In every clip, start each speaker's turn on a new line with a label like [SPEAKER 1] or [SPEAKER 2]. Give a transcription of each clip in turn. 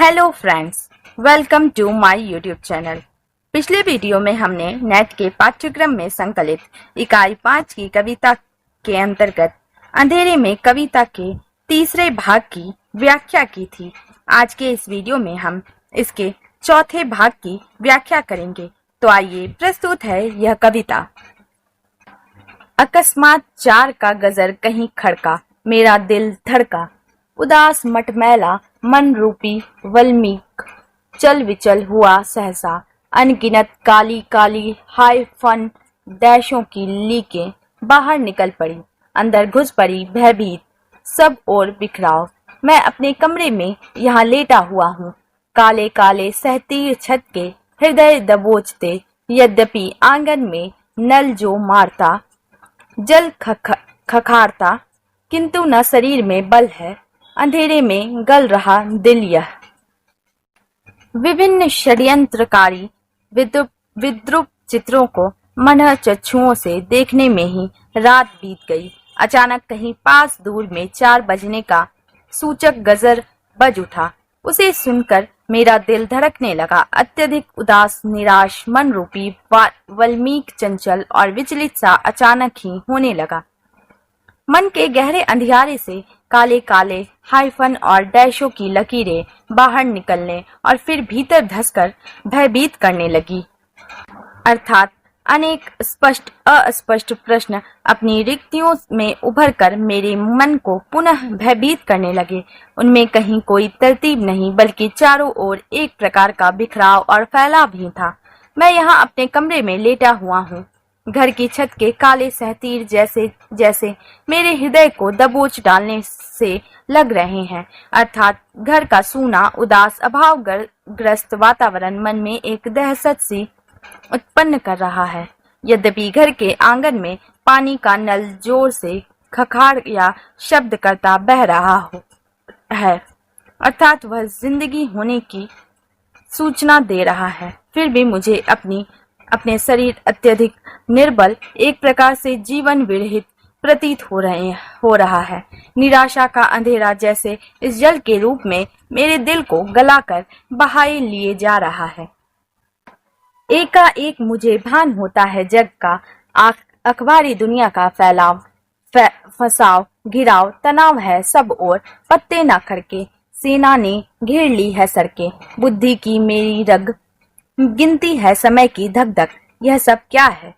[SPEAKER 1] Hello friends, welcome to my YouTube channel. पिछले video में हमने नेट के पाठ्यक्रम में संकलित इकाई 5 की कविता के अंतर्गत अंधेरे में कविता के तीसरे भाग की व्याख्या की थी। आज के इस वीडियो में हम इसके चौथे भाग की व्याख्या करेंगे। तो आइए, प्रस्तुत है यह कविता। अकस्मात चार का गजर कहीं खड़का, मेरा दिल धड़का, उदास मटमैला मन रूपी वल्मीक चल विचल हुआ सहसा, अनगिनत काली काली हाय फन डैशों की लीकें बाहर निकल पड़ी, अंदर घुस पड़ी भयभीत सब और बिखराव। मैं अपने कमरे में यहाँ लेटा हुआ हूँ, काले काले सहतीर छत के हृदय दबोचते, यद्यपि आंगन में नल जो मारता जल खखारता, किंतु न शरीर में बल है, अंधेरे में गल रहा दिल यह। विभिन्न षड्यंत्रकारी विद्रूप चित्रों को मनः चक्षुओं से देखने में ही रात बीत गई। अचानक कहीं पास दूर में 4 बजने का सूचक गजर बज उठा। उसे सुनकर मेरा दिल धड़कने लगा। अत्यधिक उदास निराश मन रूपी वल्मीक चंचल और विचलित सा अचानक ही होने लगा। मन के गहरे अंधियारे से काले काले हाइफन और डैशों की लकीरें बाहर निकलने और फिर भीतर धंसकर भयभीत करने लगी। अर्थात अनेक स्पष्ट अस्पष्ट प्रश्न अपनी रिक्तियों में उभरकर मेरे मन को पुनः भयभीत करने लगे। उनमें कहीं कोई तरतीब नहीं, बल्कि चारों ओर एक प्रकार का बिखराव और फैलाव भी था। मैं यहाँ अपने कमरे में लेटा हुआ हूँ। घर की छत के काले सहतीर जैसे जैसे मेरे हृदय को दबोच डालने से लग रहे हैं। अर्थात घर का सूना उदास अभावग्रस्त वातावरण मन में एक दहशत सी उत्पन्न कर रहा है। यद्यपि घर के आंगन में पानी का नल जोर से खखाड़ या शब्द करता बह रहा है, अर्थात वह जिंदगी होने की सूचना दे रहा है, फिर भी मुझे अपने शरीर अत्यधिक निर्बल, एक प्रकार से जीवन विरहित प्रतीत हो रहा है। निराशा का अंधेरा जैसे इस जल के रूप में मेरे दिल को गलाकर बहाए लिए जा रहा है। एकाएक मुझे भान होता है जग का अखबारी दुनिया का फसाव घिराव तनाव है सब और, पत्ते न खड़के, सेना ने घेर ली है सड़कें, बुद्धि की मेरी रग गिनती है समय की धक धक। यह सब क्या है?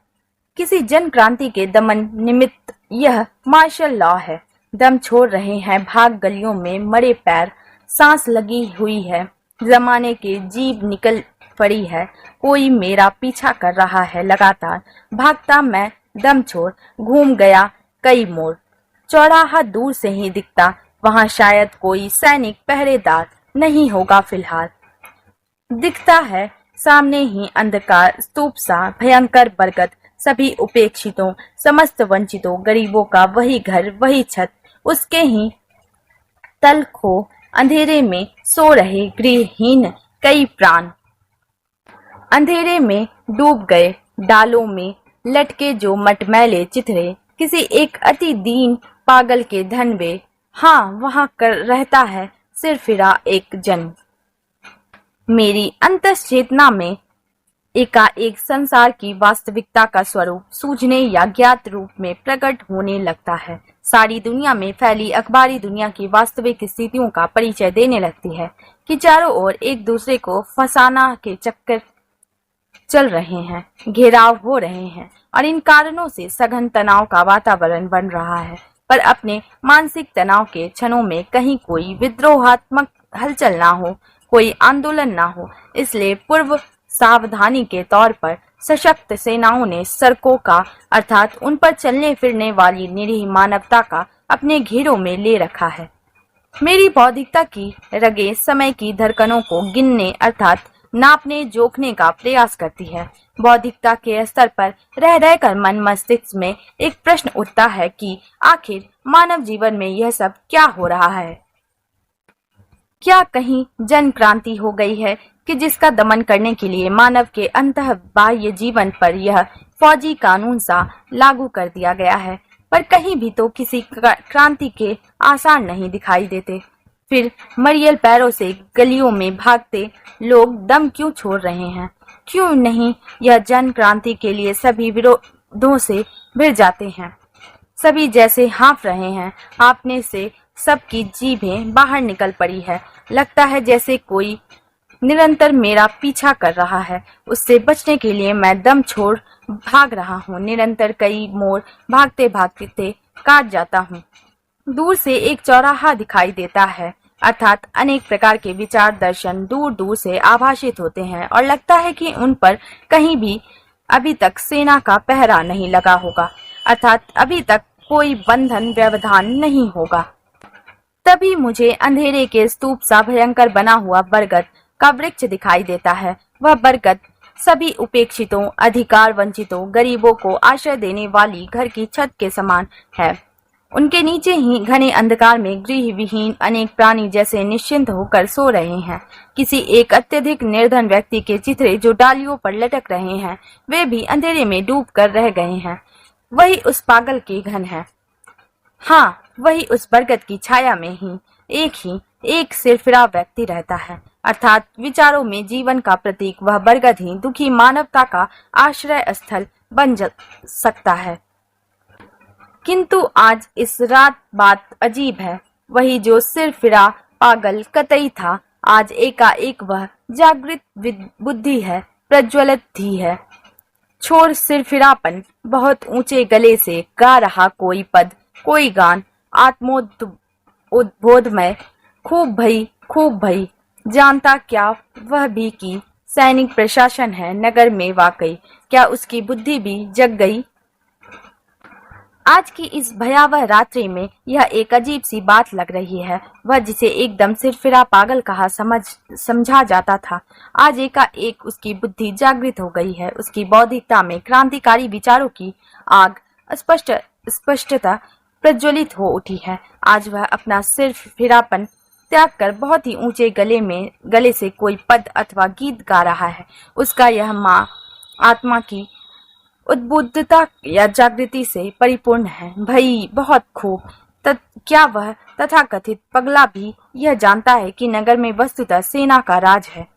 [SPEAKER 1] किसी जन क्रांति के दमन निमित्त यह मार्शल लॉ है। दम छोड़ रहे हैं भाग गलियों में मरे पैर, सांस लगी हुई है, जमाने के जीभ निकल पड़ी है, कोई मेरा पीछा कर रहा है लगातार। भागता मैं दम छोड़ घूम गया कई मोड़, चौराहा दूर से ही दिखता, वहां शायद कोई सैनिक पहरेदार नहीं होगा फिलहाल। दिखता है सामने ही अंधकार स्तूप सा भयंकर बरगद, सभी उपेक्षितों समस्त वंचितों गरीबों का वही घर वही छत, उसके ही तल खो अंधेरे में सो रहे गृहहीन कई प्राण। अंधेरे में डूब गए डालों में लटके जो मटमैले चिथरे, किसी एक अति दीन पागल के धनवे, हाँ वहां कर रहता है सिर फिरा एक जन। मेरी अंतश्चेतना में एकाएक संसार की वास्तविकता का स्वरूप सूझने या ज्ञात रूप में प्रकट होने लगता है। सारी दुनिया में फैली अखबारी दुनिया की वास्तविक स्थितियों का परिचय देने लगती है कि चारों ओर एक दूसरे को फंसाना के चक्कर चल रहे हैं, घेराव हो रहे हैं और इन कारणों से सघन तनाव का वातावरण बन रहा है। पर अपने मानसिक तनाव के क्षणों में कहीं कोई विद्रोहात्मक हलचल ना हो, कोई आंदोलन ना हो, इसलिए पूर्व सावधानी के तौर पर सशक्त सेनाओं ने सड़कों का अर्थात उन पर चलने फिरने वाली निरीह मानवता का अपने घेरों में ले रखा है। मेरी बौद्धिकता की रगें समय की धड़कनों को गिनने अर्थात नापने जोखने का प्रयास करती है। बौद्धिकता के स्तर पर रह रहकर मन मस्तिष्क में एक प्रश्न उठता है कि आखिर मानव जीवन में यह सब क्या हो रहा है? क्या कहीं जन क्रांति हो गई है कि जिसका दमन करने के लिए मानव के अंतः बाह्य जीवन पर यह फौजी कानून सा लागू कर दिया गया है? पर कहीं भी तो किसी क्रांति के आसार नहीं दिखाई देते। फिर मरियल पैरों से गलियों में भागते लोग दम क्यों छोड़ रहे हैं? क्यों नहीं यह जन क्रांति के लिए सभी विरोधों से भिड़ जाते हैं? सभी जैसे हाँफ रहे हैं। हाँफने से सबकी जीभें बाहर निकल पड़ी है। लगता है जैसे कोई निरंतर मेरा पीछा कर रहा है। उससे बचने के लिए मैं दम छोड़ भाग रहा हूँ। निरंतर कई मोड़ भागते भागते काट जाता हूँ। दूर से एक चौराहा दिखाई देता है, अर्थात अनेक प्रकार के विचार दर्शन दूर दूर से आभाषित होते हैं और लगता है कि उन पर कहीं भी अभी तक सेना का पहरा नहीं लगा होगा, अर्थात अभी तक कोई बंधन व्यवधान नहीं होगा। तभी मुझे अंधेरे के स्तूप सा भयंकर बना हुआ बरगद का वृक्ष दिखाई देता है। वह बरगद सभी उपेक्षितों, अधिकार वंचितों, गरीबों को आश्रय देने वाली घर की छत के समान है। उनके नीचे ही घने अंधकार में गृह विहीन अनेक प्राणी जैसे निश्चिंत होकर सो रहे हैं। किसी एक अत्यधिक निर्धन व्यक्ति के चित्रे जो डालियों पर लटक रहे हैं, वे भी अंधेरे में डूब कर रह गए हैं। वही उस पागल के घन है। हाँ, वही उस बरगद की छाया में ही एक सिरफिरा व्यक्ति रहता है, अर्थात विचारों में जीवन का प्रतीक वह बरगद ही दुखी मानवता का आश्रय स्थल बन सकता है। किंतु आज इस रात बात अजीब है। वही जो सिरफिरा पागल कतई था, आज एकाएक वह जागृत बुद्धि है, प्रज्वलित थी है। छोर सिरफिरापन, बहुत ऊंचे गले से गा रहा कोई पद, कोई गान, आत्मोद्बोधमय, खूब भई, जानता क्या वह भी कि सैनिक प्रशासन है नगर में वाकई, क्या उसकी बुद्धि भी जग गई? आज की इस भयावह रात्रि में यह एक अजीब सी बात लग रही है। वह जिसे एकदम सिरफिरा पागल कहा समझा जाता था, आज एकाएक उसकी बुद्धि जागृत हो गई है। उसकी बौद्धिकता में क्रांतिकारी विचारों की आग स्पष्टता प्रज्वलित हो उठी है। आज वह अपना सिरफिरापन त्याग कर बहुत ही ऊंचे गले से कोई पद अथवा गीत गा रहा है। उसका यह आत्मा की उद्बुद्धता या जागृति से परिपूर्ण है। भई बहुत खूब। क्या वह तथाकथित पगला भी यह जानता है कि नगर में वस्तुतः सेना का राज है?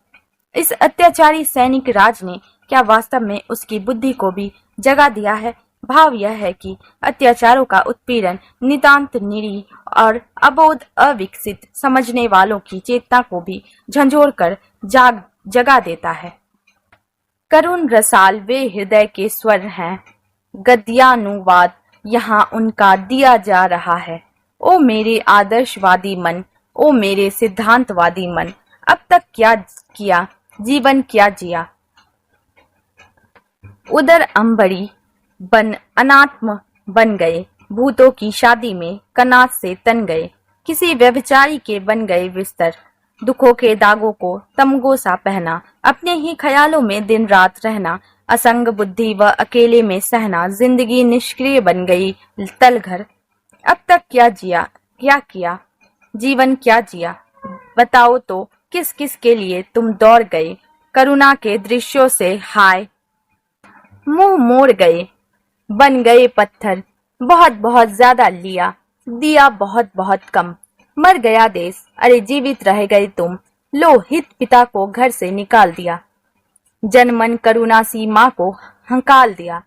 [SPEAKER 1] इस अत्याचारी सैनिक राज ने क्या वास्तव में उसकी बुद्धि को भी जगा दिया है? भाव यह है कि अत्याचारों का उत्पीड़न नितांत निरीह और अबोध अविकसित समझने वालों की चेतना को भी झंझोर कर जगा देता है। करुण रसाल वे हृदय के स्वर हैं, गद्यानुवाद यहाँ उनका दिया जा रहा है। ओ मेरे आदर्शवादी मन, ओ मेरे सिद्धांतवादी मन, अब तक क्या किया, जीवन क्या जिया। उदर अंबरी बन अनात्म बन गए, भूतों की शादी में कनात से तन गए, किसी व्यभिचारी के बन गए बिस्तर, दुखों के दागों को तमगो सा पहना, अपने ही ख्यालों में दिन रात रहना, असंग बुद्धि व अकेले में सहना, जिंदगी निष्क्रिय बन गई तलघर। अब तक क्या जिया, क्या किया, जीवन क्या जिया। बताओ तो किस किस के लिए तुम दौड़ गए, करुणा के दृश्यों से हाय मुंह मोड़ गए, बन गए पत्थर, बहुत बहुत ज्यादा लिया, दिया बहुत बहुत कम। मर गया देश, अरे जीवित रह गए तुम, लो हित पिता को घर से निकाल दिया, जनमन करुणा सी माँ को हंकाल दिया,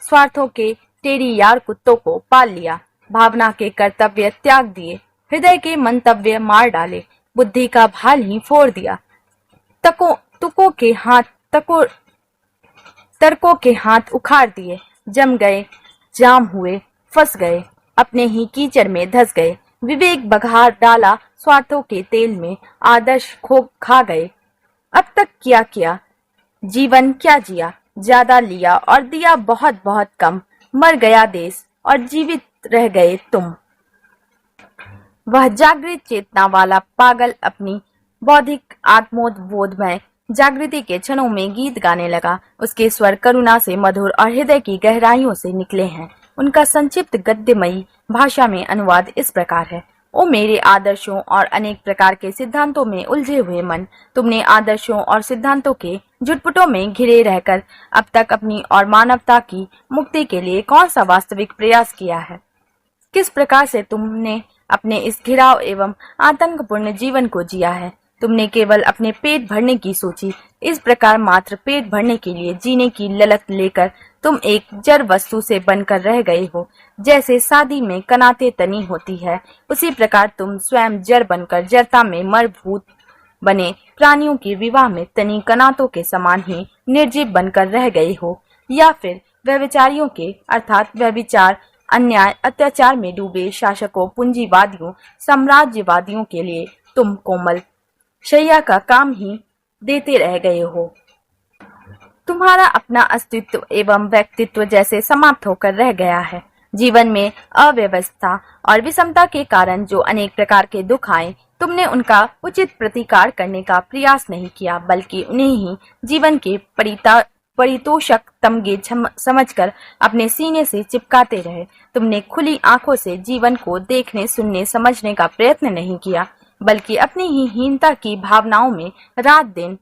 [SPEAKER 1] स्वार्थों के टेढ़ी यार कुत्तों को पाल लिया, भावना के कर्तव्य त्याग दिए, हृदय के मंतव्य मार डाले, बुद्धि का भाल ही फोड़ दिया, तुकों के हाथ तर्कों के हाथ उखाड़ दिए, जम गए, जाम हुए, फंस गए, अपने ही कीचड़ में धस गए, विवेक बघार डाला स्वार्थों के तेल में, आदर्श खा गए। अब तक क्या किया, जीवन क्या जिया, ज्यादा लिया और दिया बहुत बहुत कम, मर गया देश और जीवित रह गए तुम। वह जागृत चेतना वाला पागल अपनी बौद्धिक आत्मोद्बोध में जागृति के क्षणों में गीत गाने लगा। उसके स्वर करुणा से मधुर और हृदय की गहराइयों से निकले हैं। उनका संक्षिप्त गद्यमयी भाषा में अनुवाद इस प्रकार है। ओ मेरे आदर्शों और अनेक प्रकार के सिद्धांतों में उलझे हुए मन, तुमने आदर्शों और सिद्धांतों के झुटपुटों में घिरे रहकर अब तक अपनी और मानवता की मुक्ति के लिए कौन सा वास्तविक प्रयास किया है? किस प्रकार से तुमने अपने इस घिराव एवं आतंकपूर्ण जीवन को जिया है। तुमने केवल अपने पेट भरने की सोची। इस प्रकार मात्र पेट भरने के लिए जीने की ललक लेकर तुम एक जड़ वस्तु से बनकर रह गए हो। जैसे शादी में कनाते तनी होती है, उसी प्रकार तुम स्वयं जड़ बनकर जड़ता में मरभूत बने प्राणियों के विवाह में तनी कनातों के समान ही निर्जीव बनकर रह गए हो। या फिर व्यभिचारियों के अर्थात व्यभिचार अन्याय अत्याचार में डूबे शासकों, पूंजीवादियों, साम्राज्यवादियों के लिए तुम कोमल शैया का काम ही देते रह गए हो। तुम्हारा अपना अस्तित्व एवं व्यक्तित्व जैसे समाप्त होकर रह गया है। जीवन में अव्यवस्था और विषमता के कारण जो अनेक प्रकार के दुख आए, तुमने उनका उचित प्रतिकार करने का प्रयास नहीं किया, बल्कि उन्हें ही जीवन के परितोषक तमगे समझकर अपने सीने से चिपकाते रहे। तुमने खुली आंखों से जीवन को देखने, सुनने, समझने का प्रयत्न नहीं किया, बल्कि अपनी ही हीनता की भावनाओं में रात दिन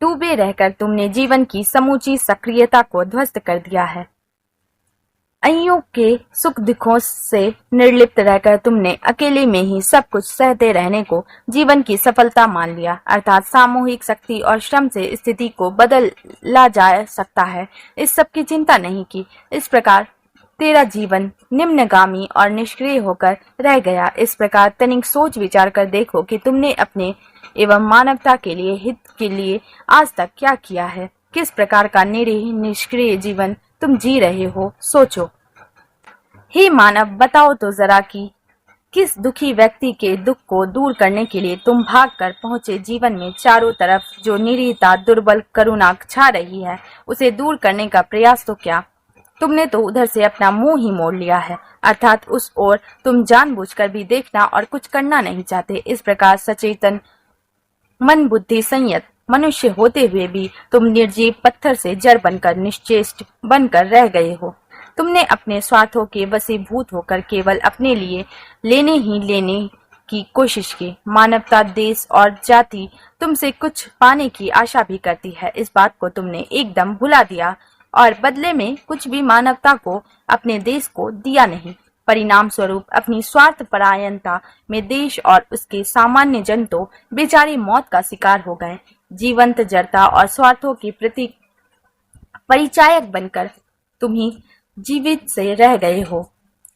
[SPEAKER 1] डूबे रहकर तुमने जीवन की समूची सक्रियता को ध्वस्त कर दिया है। अन्यों के सुख दुखों से निर्लिप्त रहकर तुमने अकेले में ही सब कुछ सहते रहने को जीवन की सफलता मान लिया, अर्थात सामूहिक शक्ति और श्रम से स्थिति को बदला जा सकता है, इस सब की चिंता नहीं की। इस प्रकार तेरा जीवन निम्नगामी और निष्क्रिय होकर रह गया। इस प्रकार तनिक सोच विचार कर देखो कि तुमने अपने एवं मानवता के लिए, हित के लिए आज तक क्या किया है। किस प्रकार का निरीह निष्क्रिय जीवन तुम जी रहे हो, सोचो। हे मानव, बताओ तो जरा कि किस दुखी व्यक्ति के दुख को दूर करने के लिए तुम भाग कर पहुंचे। जीवन में चारों तरफ जो निरीहता, दुर्बल करुणा छा रही है, उसे दूर करने का प्रयास तो क्या, तुमने तो उधर से अपना मुंह ही मोड़ लिया है, अर्थात उस ओर तुम जानबूझकर भी देखना और कुछ करना नहीं चाहते। इस प्रकार सचेतन, मन बुद्धि संयत मनुष्य होते हुए भी तुम निर्जीव पत्थर से जड़ बनकर, निश्चेष्ट बनकर रह गए हो। तुमने अपने स्वार्थों के वशीभूत होकर केवल अपने लिए लेने की कोशिश की। मानवता, देश और जाति तुमसे कुछ पाने की आशा भी करती है, इस बात को तुमने एकदम भुला दिया और बदले में कुछ भी मानवता को, अपने देश को दिया नहीं। परिणाम स्वरूप अपनी स्वार्थ परायणता में देश और उसके सामान्य जन तो बेचारे मौत का शिकार हो गए। जीवंत जड़ता और स्वार्थों के प्रति परिचायक बनकर तुम ही जीवित से रह गए हो।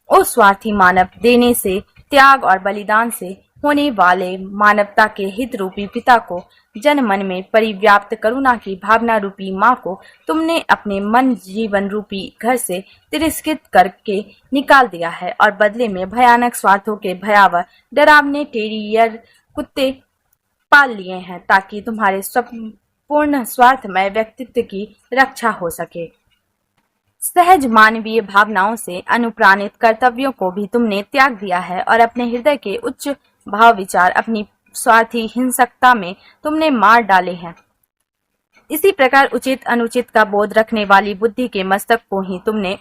[SPEAKER 1] ओ स्वार्थी मानव, देने से, त्याग और बलिदान से होने वाले मानवता के हित रूपी पिता को, जन मन में परिव्याप्त करुणा की भावना रूपी माँ को तुमने अपने मन जीवन रूपी घर से तिरस्कृत करके निकाल दिया है और बदले में भयानक स्वार्थों के भयावह डरावने टेरियर कुत्ते पाल लिए हैं, ताकि तुम्हारे संपूर्ण स्वार्थमय व्यक्तित्व की रक्षा हो सके। सहज मानवीय भावनाओं से अनुप्राणित कर्तव्यों को भी तुमने त्याग दिया है और अपने हृदय के उच्च भाव विचार अपनी स्वार्थी हिंसकता में तुमने मार डाले हैं। इसी प्रकार उचित अनुचित का बोध रखने वाली बुद्धि के मस्तक को ही तुमने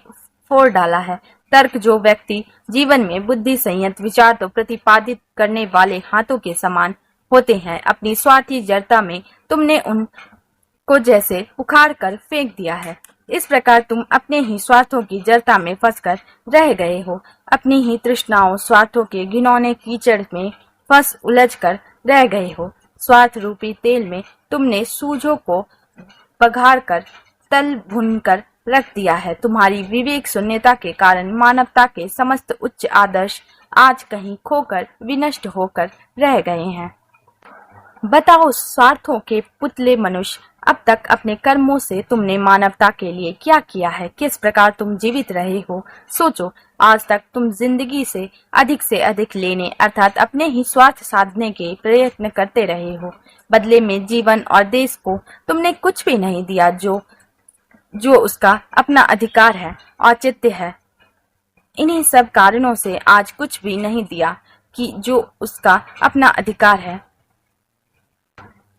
[SPEAKER 1] फोड़ डाला है। तर्क जो व्यक्ति जीवन में बुद्धि संयत विचार तो प्रतिपादित करने वाले हाथों के समान होते हैं, अपनी स्वार्थी जड़ता में तुमने उनको जैसे उखाड़ कर फेंक दिया है। इस प्रकार तुम अपने ही स्वार्थों की जड़ता में फंसकर रह गए हो। अपनी ही तृष्णाओं, स्वार्थों के घिनौने कीचड़ में फंस उलझ कर रह गए हो। स्वार्थ रूपी तेल में तुमने सूझों को पघाड़ कर तल भुन कर रख दिया है। तुम्हारी विवेक शून्यता के कारण मानवता के समस्त उच्च आदर्श आज कहीं खोकर विनष्ट होकर रह गए हैं। बताओ स्वार्थों के पुतले मनुष्य, अब तक अपने कर्मों से तुमने मानवता के लिए क्या किया है, किस प्रकार तुम जीवित रहे हो। सोचो, आज तक तुम जिंदगी से अधिक लेने अर्थात अपने ही स्वार्थ साधने के प्रयत्न करते रहे हो। बदले में जीवन और देश को तुमने कुछ भी नहीं दिया जो उसका अपना अधिकार है, औचित्य है। इन्हीं सब कारणों से आज कुछ भी नहीं दिया कि जो उसका अपना अधिकार है।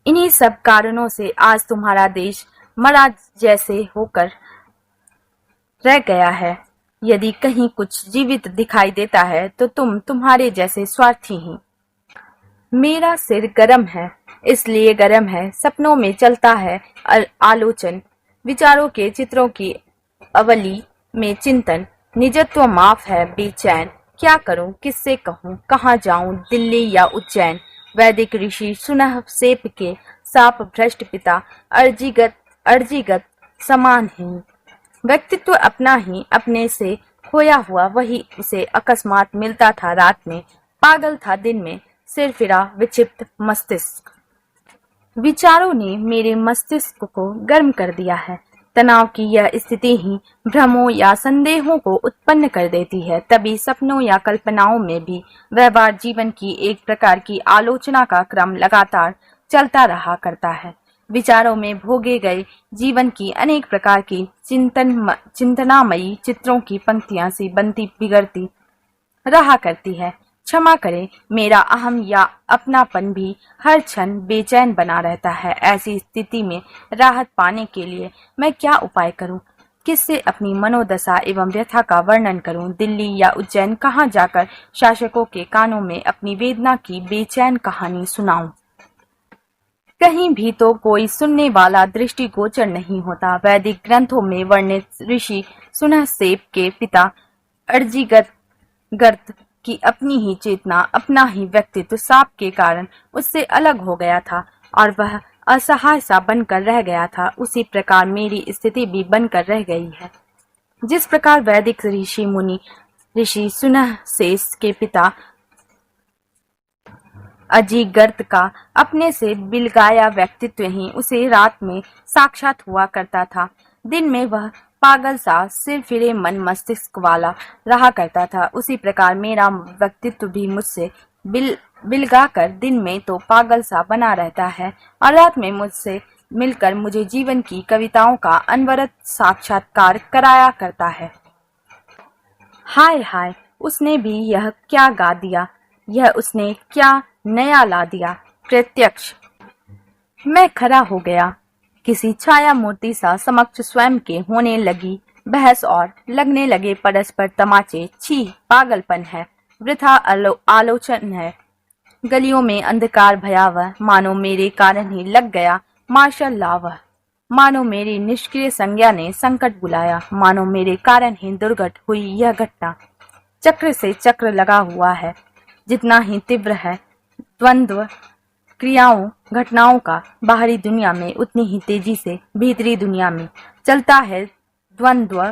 [SPEAKER 1] इन्हीं सब कारणों से आज तुम्हारा देश मरा जैसे होकर रह गया है। यदि कहीं कुछ जीवित दिखाई देता है तो तुम्हारे जैसे स्वार्थी ही। मेरा सिर गरम है, इसलिए गरम है, सपनों में चलता है आलोचन, विचारों के चित्रों की अवली में चिंतन, निजत्व माफ है बेचैन, क्या करूं किससे कहूं, कहाँ जाऊं दिल्ली या उज्जैन। वैदिक ऋषि सुनह सेप के साप भ्रष्ट पिता, अर्जीगत समानहीन। व्यक्तित्व अपना ही अपने से खोया हुआ, वही उसे अकस्मात मिलता था रात में। पागल था दिन में, सिर फिरा विक्षिप्त मस्तिष्क। विचारों ने मेरे मस्तिष्क को गर्म कर दिया है। तनाव की यह स्थिति ही भ्रमों या संदेहों को उत्पन्न कर देती है। तभी सपनों या कल्पनाओं में भी व्यवहार जीवन की एक प्रकार की आलोचना का क्रम लगातार चलता रहा करता है। विचारों में भोगे गए जीवन की अनेक प्रकार की चिंतनामयी चित्रों की पंक्तियां सी बनती बिगड़ती रहा करती है। क्षमा करें, मेरा अहम या अपनापन भी हर क्षण बेचैन बना रहता है। ऐसी स्थिति में राहत पाने के लिए मैं क्या उपाय करूं? किससे अपनी मनोदशा एवं व्यथा का वर्णन करूं? दिल्ली या उज्जैन कहां जाकर शासकों के कानों में अपनी वेदना की बेचैन कहानी सुनाऊं? कहीं भी तो कोई सुनने वाला दृष्टिगोचर नहीं होता। वैदिक ग्रंथों में वर्णित ऋषि सुनहसेप के पिता अर्जीगत की अपनी ही चेतना, अपना ही व्यक्तित्व साप के कारण उससे अलग हो गया था और वह असहाय सा बनकर रह गया था। उसी प्रकार मेरी स्थिति भी बनकर रह गई है। जिस प्रकार वैदिक ऋषि सुनहसेप के पिता अजीगर्त का अपने से बिलगाया व्यक्तित्व ही उसे रात में साक्षात हुआ करता था। दिन में वह पागल सा सिर फिरे मन मस्तिष्क वाला रहा करता था। उसी प्रकार मेरा व्यक्तित्व भी मुझसे बिलगा कर दिन में तो पागल सा बना रहता है और रात में मुझसे मिलकर मुझे जीवन की कविताओं का अनवरत साक्षात्कार कराया करता है। हाय हाय, उसने भी यह क्या गा दिया, यह उसने क्या नया ला दिया। प्रत्यक्ष मैं खड़ा हो गया, किसी छाया मूर्ति सा समक्ष स्वयं के होने लगी बहस और लगने लगे परस्पर तमाचे। छी, पागलपन है, वृथा आलोचन है। गलियों में अंधकार भयावह, मानो मेरे कारण ही लग गया मार्शल लावह। मानो मेरी निष्क्रिय संज्ञा ने संकट बुलाया, मानो मेरे कारण ही दुर्घट हुई यह घटना। चक्र से चक्र लगा हुआ है, जितना ही तीव्र है द्वंद्व क्रियाओं घटनाओं का बाहरी दुनिया में, उतनी ही तेजी से भीतरी दुनिया में चलता है। द्वंद्व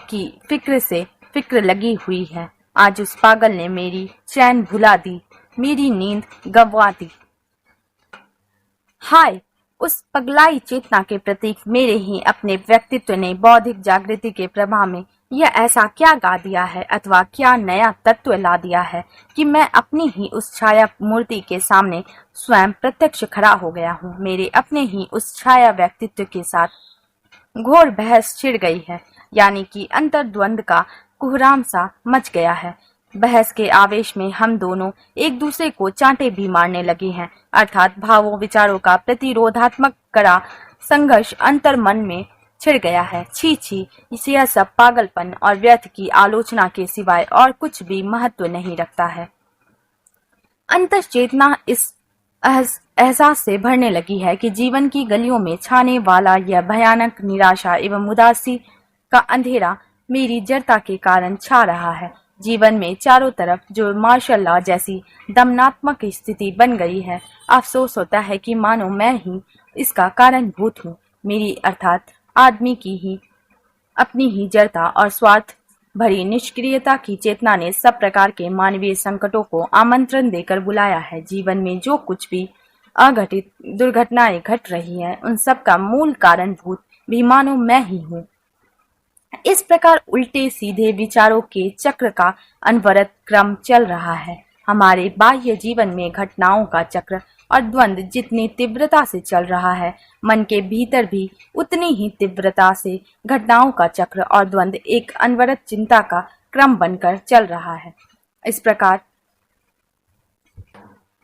[SPEAKER 1] की फिक्र से फिक्र लगी हुई है। आज उस पागल ने मेरी चैन भुला दी, मेरी नींद गंवा दी। हाय, उस पगलाई चेतना के प्रतीक मेरे ही अपने व्यक्तित्व ने बौद्धिक जागृति के प्रभाव में यह ऐसा क्या गा दिया है अथवा क्या नया तत्व ला दिया है कि मैं अपनी ही उस छाया मूर्ति के सामने स्वयं प्रत्यक्ष खड़ा हो गया हूँ। मेरे अपने ही उस छाया व्यक्तित्व के साथ घोर बहस छिड़ गई है, यानी कि अंतर्द्वंद का कुहराम सा मच गया है। बहस के आवेश में हम दोनों एक दूसरे को चांटे भी मारने लगे हैं, अर्थात भावों विचारों का प्रतिरोधात्मक कड़ा संघर्ष अंतर मन में छिड़ गया है। छी छी, यह सब पागलपन और व्यर्थ की आलोचना के सिवाय और कुछ भी महत्व नहीं रखता है। अंतश्चेतना इस एहसास से भरने लगी है कि जीवन की गलियों में छाने वाला यह भयानक निराशा एवं उदासी का अंधेरा मेरी जड़ता के कारण छा रहा है। जीवन में चारों तरफ जो मार्शल लॉ जैसी दमनात्मक स्थिति बन गई है, अफसोस होता है कि मानो मैं ही इसका कारणभूत हूँ। मेरी अर्थात आदमी की ही अपनी ही जड़ता और स्वार्थ भरी निष्क्रियता की चेतना ने सब प्रकार के मानवीय संकटों को आमंत्रण देकर बुलाया है। जीवन में जो कुछ भी अघटित दुर्घटनाएं घट रही हैं, उन सब का मूल कारणभूत भी मानो मैं ही हूँ। इस प्रकार उल्टे सीधे विचारों के चक्र का अनवरत क्रम चल रहा है। हमारे बाह्य जीवन में घटनाओं का चक्र और द्वंद जितनी तीव्रता से चल रहा है, मन के भीतर भी उतनी ही तीव्रता से घटनाओं का चक्र और द्वंद एक अनवरत चिंता का क्रम बनकर चल रहा है। इस प्रकार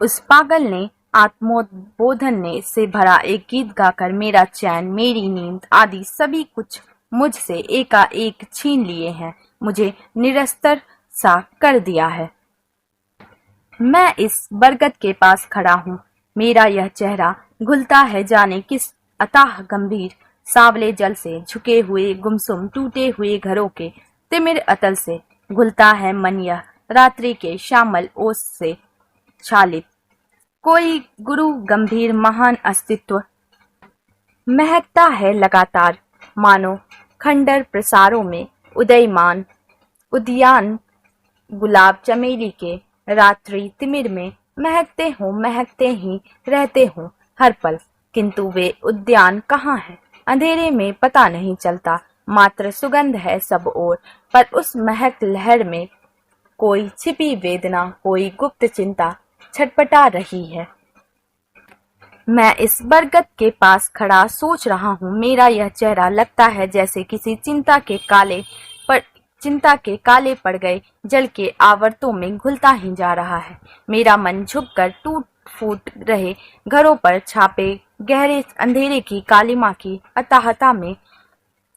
[SPEAKER 1] उस पागल ने आत्मोद्बोधन ने से भरा एक गीत गाकर मेरा चैन, मेरी नींद आदि सभी कुछ मुझसे एकाएक छीन लिए हैं, मुझे निरस्तर सा कर दिया है। मैं इस बरगद के पास खड़ा हूँ, मेरा यह चेहरा घुलता है जाने किस अथाह गंभीर सावले जल से। झुके हुए गुमसुम टूटे हुए घरों के तिमिर अतल से घुलता है मन यह, रात्रि के श्यामल ओस से छालित। कोई गुरु गंभीर महान अस्तित्व महकता है लगातार, मानो खंडर प्रसारों में उदयमान उद्यान गुलाब चमेली के रात्रि तिमिर में महकते ही रहते हों हर पल। किंतु वे उद्यान कहाँ है, अंधेरे में पता नहीं चलता, मात्र सुगंध है सब ओर। पर उस महक लहर में कोई छिपी वेदना, कोई गुप्त चिंता छटपटा रही है। मैं इस बरगद के पास खड़ा सोच रहा हूँ, मेरा यह चेहरा लगता है जैसे किसी चिंता के काले पड़ गए जल के आवर्तों में घुलता ही जा रहा है। मेरा मन झुककर टूट फूट रहे घरों पर छापे गहरे अंधेरे की कालिमा की अताहता में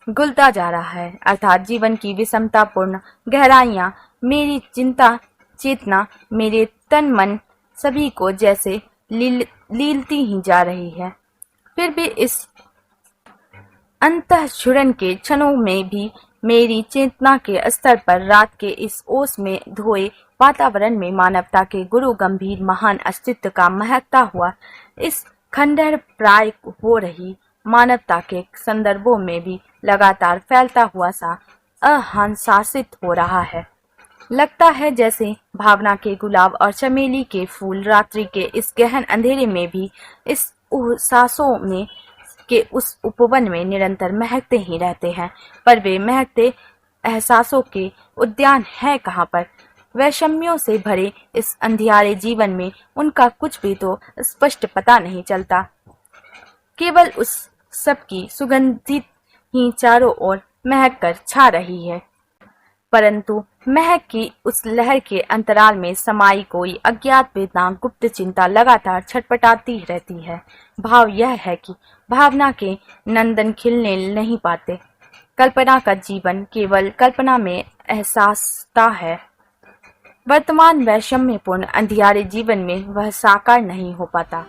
[SPEAKER 1] घुलता जा रहा है, अर्थात जीवन की विषमतापूर्ण गहराइयां मेरी चिंता चेतना, मेरे तन मन सभी को जैसे लीलती ही जा रही है। फिर भी इस अंतःस्फुरण के क्षणों में भी मेरी चेतना के स्तर पर रात के इस ओस में धोए वातावरण में मानवता के गुरु गंभीर महान अस्तित्व का महकता हुआ इस खंडहर प्राय हो रही मानवता के संदर्भों में भी लगातार फैलता हुआ सा अहंसासित हो रहा है। लगता है जैसे भावना के गुलाब और चमेली के फूल रात्रि के इस गहन अंधेरे में भी इस सांसों में के उस उपवन में निरंतर महकते ही रहते हैं। पर वे महकते एहसासों के उद्यान हैं कहाँ पर? वैषम्यों से भरे इस अंधियारे जीवन में उनका कुछ भी तो स्पष्ट पता नहीं चलता। केवल उस सब की सुगंधित ही चारों ओर महक कर छा रही है, परंतु महक की उस लहर के अंतराल में समाई कोई अज्ञात वेदना, गुप्त चिंता लगातार छटपटाती रहती है। भाव यह है कि भावना के नंदन खिलने नहीं पाते। कल्पना का जीवन केवल कल्पना में एहसासता है। वर्तमान वैषम्यपूर्ण अंधियारे जीवन में वह साकार नहीं हो पाता।